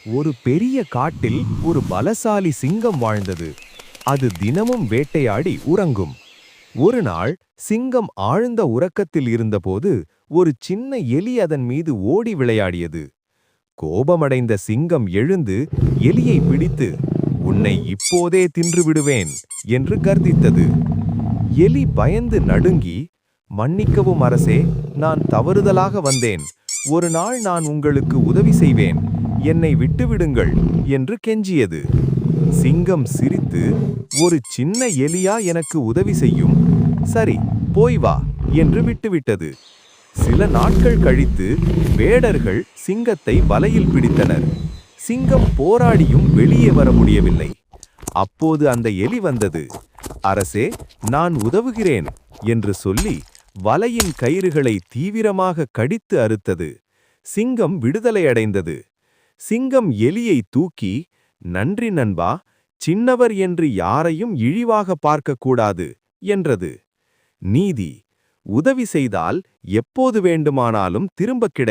ஒரு பெரிய காட்டில் ஒரு பலசாலி சிங்கம் வாழ்ந்தது. அது தினமும் வேட்டையாடி உறங்கும். ஒரு நாள் சிங்கம் ஆழ்ந்த உறக்கத்தில் இருந்தபோது ஒரு சின்ன எலி அதன் மீது ஓடி விளையாடியது. கோபமடைந்த சிங்கம் எழுந்து எலியை பிடித்து, "உன்னை இப்போதே தின்று விடுவேன்" என்று கர்ஜித்தது. எலி பயந்து நடுங்கி, "மன்னிக்கவும் அரசே, நான் தவறுதலாக வந்தேன். ஒரு நாள் நான் உங்களுக்கு உதவி செய்வேன். என்னை விட்டுவிடுங்கள்" என்று கெஞ்சியது. சிங்கம் சிரித்து, "ஒரு சின்ன எலியா எனக்கு உதவி செய்யும்? சரி, போய் வா" என்று விட்டுவிட்டது. சில நாட்கள் கழித்து வேடர்கள் சிங்கத்தை வலையில் பிடித்தனர். சிங்கம் போராடியும் வெளியே வர முடியவில்லை. அப்போது அந்த எலி வந்தது. "அரசே, நான் உதவுகிறேன்" என்று சொல்லி வலையின் கயிறுகளை தீவிரமாக கடித்து அறுத்தது. சிங்கம் விடுதலையடைந்தது. சிங்கம் எலியை தூக்கி, "நன்றி நண்பா, சின்னவர் என்று யாரையும் இழிவாக பார்க்கக்கூடாது" என்றது. நீதி: உதவி செய்தால் எப்போது வேண்டுமானாலும் திரும்பக் கிடைக்கும்.